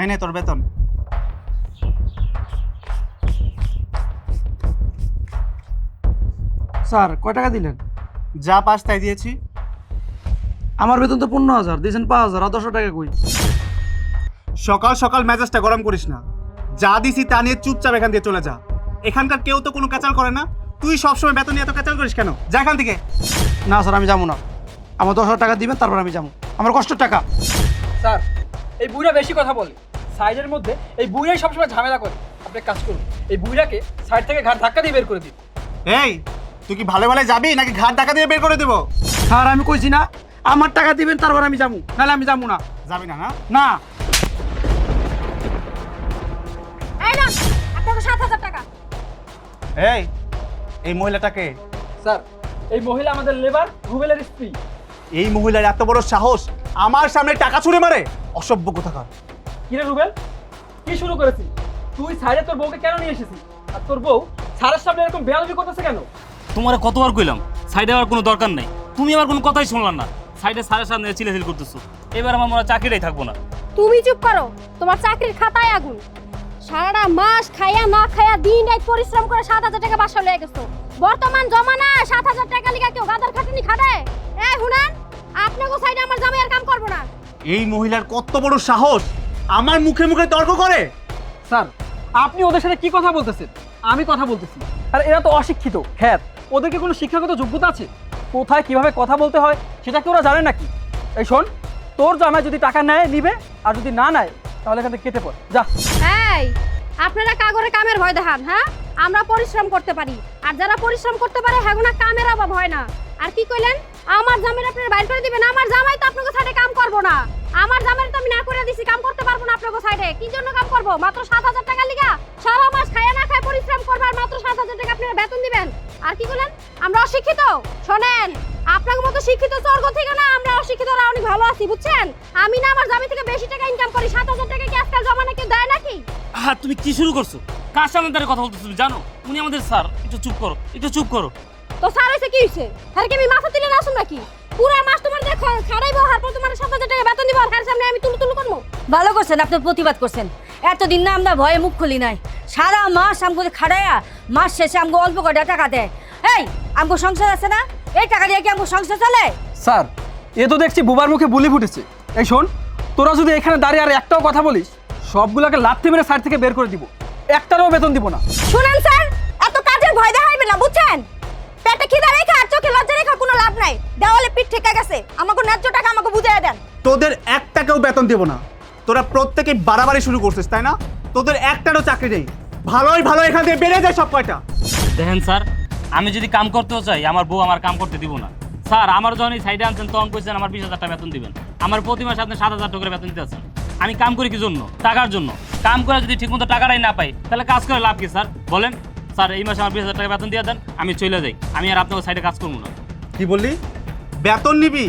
এই নে তোর বেতন। স্যার কয় টাকা দিলেন? যা পাস তাই দিয়েছি। আমার বেতন তো 15,000 দিয়েছেন, 5,000 আর 10 টাকা কই? সকাল সকাল মেজাজটা গরম করিস না। যা দিছি তা নিয়ে চুপচাপ এখান দিয়ে চলে যা। এখানকার কেউ তো কোনো ক্যাচাল করে না, তুই সবসময় বেতন নিয়ে এত ক্যাচাল করিস কেন? যা এখান থেকে। না স্যার, আমি যাবো না। আমার 10,000 টাকা দিবেন, তারপর আমি যাবো। আমার কষ্টের টাকা। স্যার, এই বুইরা বেশি কথা বলে। সাইডের মধ্যে এই বুইরাই সবসময় ঝামেলা করে। আপনি এক কাজ করুন, এই বুইরাকে সাইড থেকে ঘাট ধাক্কা দিয়ে বের করে দিন। এই তুই কি ভালো ভালো যাবি নাকি ঘাট টাকা দিয়ে বের করে দেবো? স্যার আমি কইছি না, আমার টাকা দিবেন তারপর আমি যাবো, নাহলে আমি যাবো না। যাবি না? না না। এই না, আপনাকে 7,000 টাকা। এই এই মহিলাটাকে, স্যার, এই মহিলা আমাদের লেবার রুবেলের স্ত্রী। এই মহিলার এত বড় সাহস আমার সামনে টাকা ছুঁড়ে মারে, অসভ্য কোথাকার। কিরে রুবেল, কি শুরু করেছিস? তুই সাইডে তোর বউকে কেন নিয়ে এসেছিস? আর তোর বউ সারের সামনে এরকম বেয়াদবি করতেছে কেন? তোমারে কতবার কইলাম সাইডে আমার কোনো দরকার নাই, তুমি আমার কোনো কথাই শুনলাম না। সাইডে সারের সামনে চিলেচিল করতেছো। এবার আমার মনে হয় চাকরিটাই থাকবো না। তুমি চুপ করো, তোমার চাকরির খাতায় আগুন। সারাটা মাস খাইয়া না খাইয়া দিন রাত পরিশ্রম করে 7,000 টাকা বাসা লয়ে গেছো। বর্তমান জমানায় 7,000 টাকা লিগা কেউ গাদার খাটুনি খাটে? এই শুনেন, আপনাকে সাইডে আমার জামাই আর কাম করবো না। এই মহিলার কত বড় সাহস আমার মুখে মুখে তর্ক করে। স্যার, আপনি ওদের সাথে কি কথা বলতেছেন? আমি কথা বলতেছি। আর এরা তো অশিক্ষিত খ্যাত, ওদেরকে কোনো শিক্ষাগত যোগ্যতা আছে? কোথায় কিভাবে কথা বলতে হয় সেটা কি ওরা জানে নাকি? এই শোন, তোর জামাই যদি টাকা নেয় নিবে, আর যদি না নেয় তাহলে এখান থেকে কেটে পড় যা। এই, আপনারা কাগরে কামের ভয় দেখান, হ্যাঁ? আমরা পরিশ্রম করতে পারি, আর যারা পরিশ্রম করতে পারে হেগুনা কামের অভাব হয় না। আর কি কইলেন? আমার জামাই আপনারা বাইর করে দিবেন? আমার জামাই তো আপনাকে সাইডে কাম করবো না। আমার জামাই তো আমি না করে দিছি, কাম করতে পারবো না আপনাকে সাইডে। কি জন্য কাম করবো? মাত্র 7,000 টাকা লিগা সারা মাস খায়া না খায় পরিশ্রম করবার, মাত্র 7,000 টাকা আপনারা বেতন দিবেন। আর কি কইলেন? আমরা অশিক্ষিত? শোনেন, আপনার মতো শিক্ষিত স্বর্গ থেকে না, আমরা অশিক্ষিতরা অনেক ভালো আছি, বুঝছেন? আমি না আমার জামাই থেকে বেশি টাকা ইনকাম করি। 7,000 টাকা কি আজকাল জমানা কেউ দেয় নাকি? হ্যাঁ, তুমি কি শুরু করছো? কার সামনে দাঁড়িয়ে কথা বলতেছো তুমি জানো? উনি আমাদের স্যার। একটু চুপ করো, একটু চুপ করো। তো স্যার হইছে কি হইছে? হ্যাঁ কি আমি মাথা তুলে না আসুন নাকি? পুরা মাস তোমার দেখো খাড়াইবো, তারপর তোমার 7,000 টাকা বেতন দিব, আর এর সামনে আমি তুলু তুলু করবো? ভালো করছেন, আপনি প্রতিবাদ করছেন। এতদিন না আমরা ভয়ে মুখ খুলি নাই। সারা মাস আমগো খাড়াইয়া মাস শেষে আমগো অল্প কটা টাকা দেয়। এই আমগো সংসার আছে না? এই টাকা দিয়ে কি আমগো সংসার চলে? স্যার, এ তো দেখছি বুবার মুখে বুলি ফুটেছে। এই শোন, তোরা যদি এখানে দাঁড়িয়ে আর একটাও কথা বলিস, সবগুলোকে লাথি মেরে সাইড থেকে বের করে দিব। একটারও বেতন দিব না। শুনেন স্যার, এত কাজের ভয় দেখাইবেন না, বুঝছেন? পেটে খিদা রেখা আর চোখে লজ্জা রেখা কোনো লাভ নাই। দেওয়ালে পিঠ ঠেকে গেছে, আমাকে ন্যায্য টাকা আমাকে বুঝিয়ে দেন। তোদের এক টাকাও বেতন দেবো না। তোরা প্রত্যেকেই বাড়াবাড়ি শুরু করছিস, তাই না? তোদের একটারও চাকরি নেই। ভালোই ভালো এখান থেকে বেরিয়ে যায় সব কয়টা। দেখেন স্যার, আমি যদি কাম করতেও চাই আমার বউ আমার কাম করতে দিব না। স্যার, আমার যখন এই সাইডে আনছেন তখন কইছেন আমার 20,000 টাকা বেতন দিবেন। আমার প্রতি মাসে আপনি 7,000 টাকা করে বেতন দিতে আছেন। আমি কাম করি কি জন্য? টাকার জন্য। কাম করে যদি ঠিকমতো টাকাটাই না পাই তাহলে কাজ করে লাভ কি স্যার বলেন? স্যার, এই মাসে আমার 20,000 টাকা বেতন দিয়ে দেন, আমি চলে যাই। আমি আর আপনার সাইডে কাজ করবো না। কি বললি? বেতন নিবি?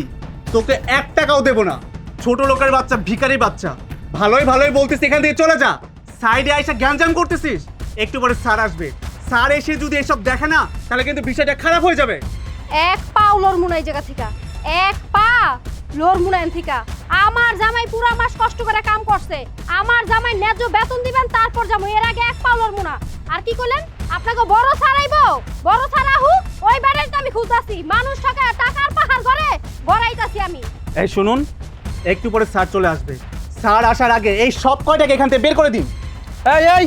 তোকে এক টাকাও দেবো না। ছোট লোকের বাচ্চা, ভিখারি বাচ্চা। ভালোই ভালোই বলতিস এখান থেকে চলে যা। সাইডে আইসা জ্ঞানজাম করতেছিস। একটু পরে স্যার আসবে, স্যার এসে যদি এসব দেখে না তাহলে কিন্তু বিষয়টা খারাপ হয়ে যাবে। এক পা লোর মুনাই জায়গা থেকে, এক পা লোর মুনাইন থেকে। আমার জামাই পুরা মাস কষ্ট করে কাম করছে, আমার জামাই ন্যায্য বেতন দিবেন, তারপর যাবো। এর আগে এক পা লোর মুনা। আর কি কইলেন? আপনাকে বড় ছাড়াইবো? বড় ছাড়াহু ওই বাড়ির তো আমি খুঁজতাছি। মানুষ টাকা টাকার পাহাড় ঘরে গড়াইতাছি আমি। এই শুনুন, একটু পরে স্যার চলে আসবে। স্যার আসার আগে এই সব কয়টাকে এখান থেকে বের করে দিন। এই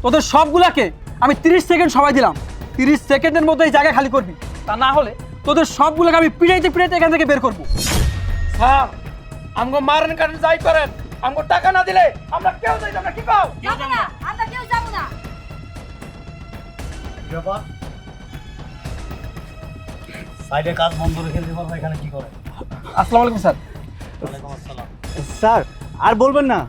তোদের সবগুলাকে আমি 30 সেকেন্ড সময় দিলাম। 30 সেকেন্ডের মধ্যে এই জায়গা খালি করবি, তা না হলে তোদের সবগুলোকে আমি পিড়াইতে পিড়াইতে এখান থেকে বের করবো। স্যার, আমগো মারেন কারেন যাই করেন, আমগো টাকা না দিলে আমরা কেউ যাই না। কি পাও? যাবো না, আমরা কেউ যাবো না। সাইডে কাজ বন্ধ রেখে দিতে এখানে কি করে? আসসালামু আলাইকুম স্যার। স্যার আর বলবেন না,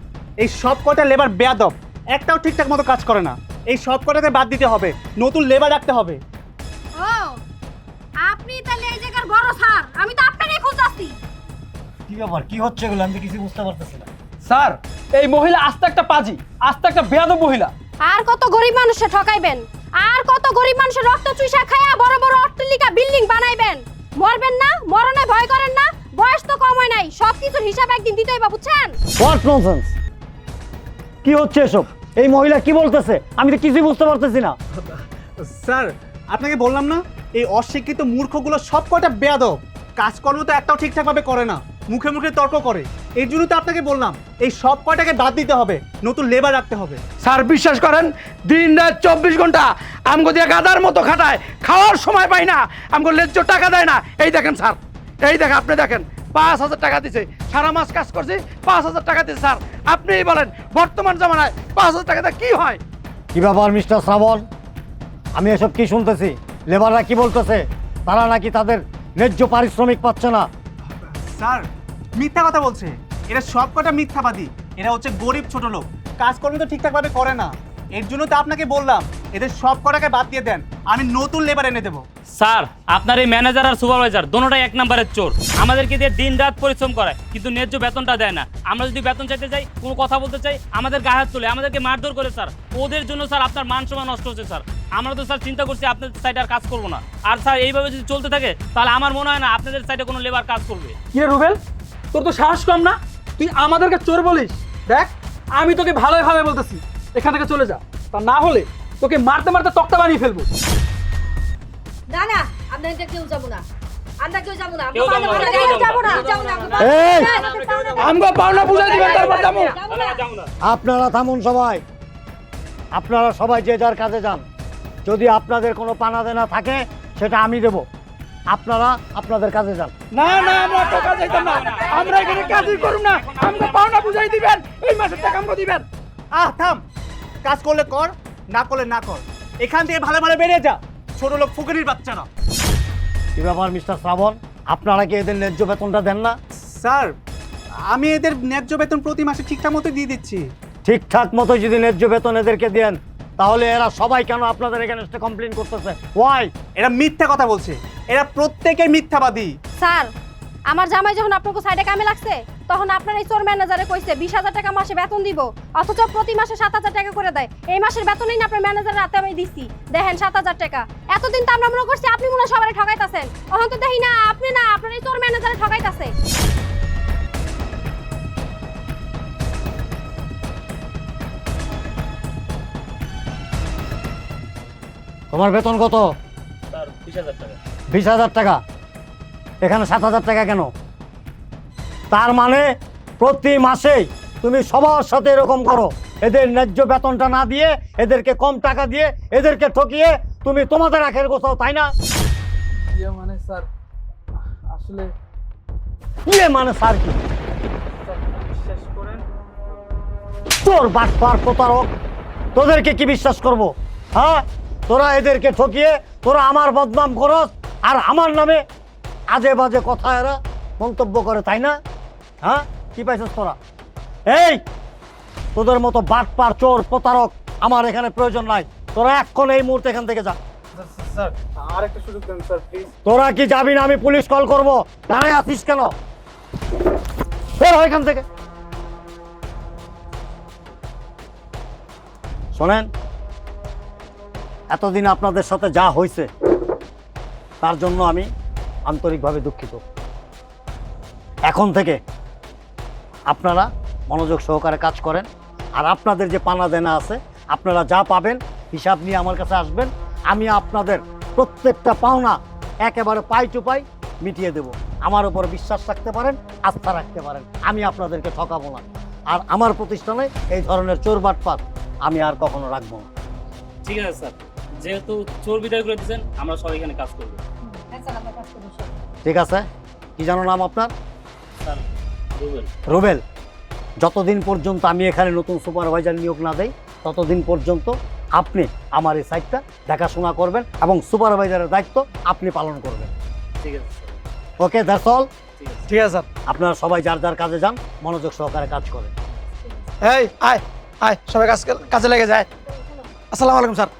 এই সব কয়টা লেবার বেয়াদব, একটাও ঠিকঠাক মতো কাজ করে না। এই সব কয়টাতে বাদ দিতে হবে, নতুন লেবার রাখতে হবে। ও, আপনি তাহলে এই জায়গার বড় স্যার? আমি তো আপনারই খুঁজতাছি। কি ব্যাপার, কি হচ্ছে এগুলো? আমি তো কিছু বুঝতে পারতেছি না। স্যার, এই মহিলা আস্তে একটা পাজি, আস্তে একটা বেয়াদব মহিলা। আর কত গরিব মানুষে ঠকাইবেন? আর কত গরিব মানুষের রক্ত চুষা খায়া বড় বড় অট্টালিকা বিল্ডিং বানাইবেন? মরবেন না? মরণে ভয় করেন না? বয়স তো কম হয় নাই, সবকিছুর হিসাব একদিন দিতেই বা, বুঝছেন? What nonsense! কি হচ্ছে এসব? এই মহিলা কি বলতেছে? আমি তো কিছুই বুঝতে পারতেছি না। স্যার আপনাকে বললাম না এই অশিক্ষিত মূর্খগুলো সব কয়টা বেয়াদব, কাজকর্ম তো একটাও ঠিকঠাকভাবে করে না, মুখে মুখে তর্ক করে। এই জন্য তো আপনাকে বললাম এই সব কয়টাকে বাদ দিতে হবে, নতুন লেবার রাখতে হবে। স্যার বিশ্বাস করেন, দিন রাত 24 ঘন্টা আমগো দিয়ে গাদার মতো খাটায়, খাওয়ার সময় পাই না, আমগো লেজ্জ টাকা দেয় না। এই দেখেন স্যার, এই দেখেন, আপনি দেখেন 5,000 টাকা দিছে, সারা মাস কাজ করছি 5,000 টাকা দিছে। স্যার আপনিই বলেন বর্তমান জামানায় 5,000 টাকাতে কি হয়? কি ব্যাপার মিস্টার শ্রাবণ? আমি এসব কি শুনতেছি? লেবাররা কি বলতেছে? তারা নাকি তাদের ন্যায্য পারিশ্রমিক পাচ্ছে না। স্যার মিথ্যা কথা বলছে, এরা সব কটা মিথ্যাবাদী। এরা হচ্ছে গরিব ছোট লোক, কাজকর্ম তো ঠিকঠাকভাবে করে না। এর জন্য তো আপনাকে বললাম এদের সব কটাকে বাদ দিয়ে দেন, আমি নতুন লেবার এনে দেবো। স্যার আপনার এই ম্যানেজার আর সুপারভাইজার দোনোটাই এক নম্বরের চোর। আমাদেরকে দিয়ে দিন রাত পরিশ্রম করায় কিন্তু ন্যায্য বেতনটা দেয় না। আমরা যদি বেতন চাইতে চাই, কোনো কথা বলতে চাই, আমাদের গায়ে হাত তোলে, আমাদেরকে মারধর করে। স্যার ওদের জন্য স্যার আপনার মান সম্মান নষ্ট হচ্ছে। স্যার আমরা তো স্যার চিন্তা করছি আপনাদের সাইডে আর কাজ করবো না। আর স্যার এইভাবে যদি চলতে থাকে তাহলে আমার মনে হয় না আপনাদের সাইডে কোনো লেবার কাজ করবে। কিরে রুবেল, তোর তো সাহস কম না, তুই আমাদেরকে চোর বলিস? দেখ আমি তোকে ভালোভাবে বলতেছি, এখান থেকে চলে যা, তা না হলে তোকে মারতে মারতে তক্তা বানিয়ে ফেলবো। না না, আমরা এটা কেউ যাবো না, আমরা কেউ যাবো না, কেউ যাবো না, কেউ যাবো না, কেউ যাবো না, এই! আমগো পাওনা বুঝাই দিবেন, তারপর যাবো। আপনারা থামুন সবাই, আপনারা সবাই যে যার কাজে যান। যদি আপনাদের কোনো পানা দেনা থাকে সেটা আমি দেব, আপনারা আপনাদের কাজে যান। না না, আমরা তো কাজ যাইতাম না, আমরা এখানে কাজই করব না। আমগো পাওনা বুঝাই দিবেন, এই মাসের টাকা আমগো দিবেন। থাম, কাজ করলে কর, না করলে না কর, এখান থেকে ভালো ভালো বেরিয়ে যা, ছোট লোক ফুকরির বাচ্চারা। কি ব্যাপার মিস্টার শ্রাবণ, আপনারা কি এদের ন্যায্য বেতনটা দেন না? স্যার আমি এদের ন্যায্য বেতন প্রতি মাসে ঠিকঠাক মতো দিয়ে দিচ্ছি। ঠিকঠাক মতো যদি ন্যায্য বেতন এদেরকে দেন তাহলে এরা সবাই কেন আপনাদের এগেনস্টে কমপ্লেইন করতেছে? ওয়াই? এরা মিথ্যা কথা বলছে, এরা প্রত্যেকেই মিথ্যাবাদী। স্যার আমার জামাই যখন আপনাকে সাইডে কামে লাগছে তখন আপনার এই চোর ম্যানেজারে কইছে 20,000 টাকা মাসে বেতন দিব, অথচ প্রতি মাসে 7,000 টাকা করে দেয়। এই মাসের বেতনই না আপনার ম্যানেজারের হাতে আমি দিছি, দেখেন 7,000 টাকা। এতদিন তো আমরা মনে করছি আপনি মনে হয় সবাই ঠকাইতাছেন, এখন তো দেখি না আপনি না, আপনার এই চোর ম্যানেজারে ঠকাইতাছে। তোমার বেতন কত? স্যার 20,000 টাকা। 20,000 টাকা? এখানে 7,000 টাকা কেন? তার মানে প্রতি মাসেই তুমি সবার সাথে এরকম করো, এদের ন্যায্য বেতনটা না দিয়ে, এদেরকে কম টাকা দিয়ে, এদেরকে ঠকিয়ে তুমি তোমাদের আখের গোছাও, তাই না? মানে স্যার আসলে ইয়ে মানে স্যার কি? বিশ্বাস করেন, তোর বাটপার প্রতারক, তোদেরকে কি বিশ্বাস করব? হ্যাঁ, তোরা এদেরকে ঠকিয়ে তোরা আমার বদনাম করস, আর আমার নামে আজে বাজে কথা এরা মন্তব্য করে, তাই না? হ্যাঁ, কি পাইছিস তোরা? এই তোদের মতো বাটপার চোর প্রতারক আমার এখানে প্রয়োজন নাই। তোরা এক্ষণ এই মুহূর্তে এখান থেকে যা। স্যার আরেকটা সুযোগ দেন স্যার প্লিজ। তোরা কি যাবি না? আমি পুলিশ কল করব। দাঁড়ায় আছিস কেন? বের হ এখান থেকে। শোনেন, এতদিন আপনাদের সাথে যা হয়েছে তার জন্য আমি আন্তরিকভাবে দুঃখিত। এখন থেকে আপনারা মনোযোগ সহকারে কাজ করেন, আর আপনাদের যে পানা দেনা আছে আপনারা যা পাবেন হিসাব নিয়ে আমার কাছে আসবেন। আমি আপনাদের প্রত্যেকটা পাওনা একেবারে পাই টু পাই মিটিয়ে দেব। আমার উপর বিশ্বাস রাখতে পারেন, আস্থা রাখতে পারেন, আমি আপনাদেরকে ঠকাবো না। আর আমার প্রতিষ্ঠানে এই ধরনের চোর বাটপাত আমি আর কখনো রাখবো না। ঠিক আছে স্যার, যেহেতু চোর বিদায় করে দিয়েছেন আমরা সবাই এখানে কাজ করবো। ঠিক আছে, কি জানো নাম আপনার? স্যার রুবেল। রুবেল, যতদিন পর্যন্ত আমি এখানে নতুন সুপারভাইজার নিয়োগ না দেই ততদিন পর্যন্ত আপনি আমার এই সাইটটা দেখাশোনা করবেন এবং সুপারভাইজারের দায়িত্ব আপনি পালন করবেন। ঠিক আছে স্যার। Okay, that's all. ঠিক আছে স্যার। আপনারা সবাই যার যার কাজে যান, মনোযোগ সহকারে কাজ করেন। এই আয় আয়, সবাই কাজে লেগে যায়। আসসালামু আলাইকুম স্যার।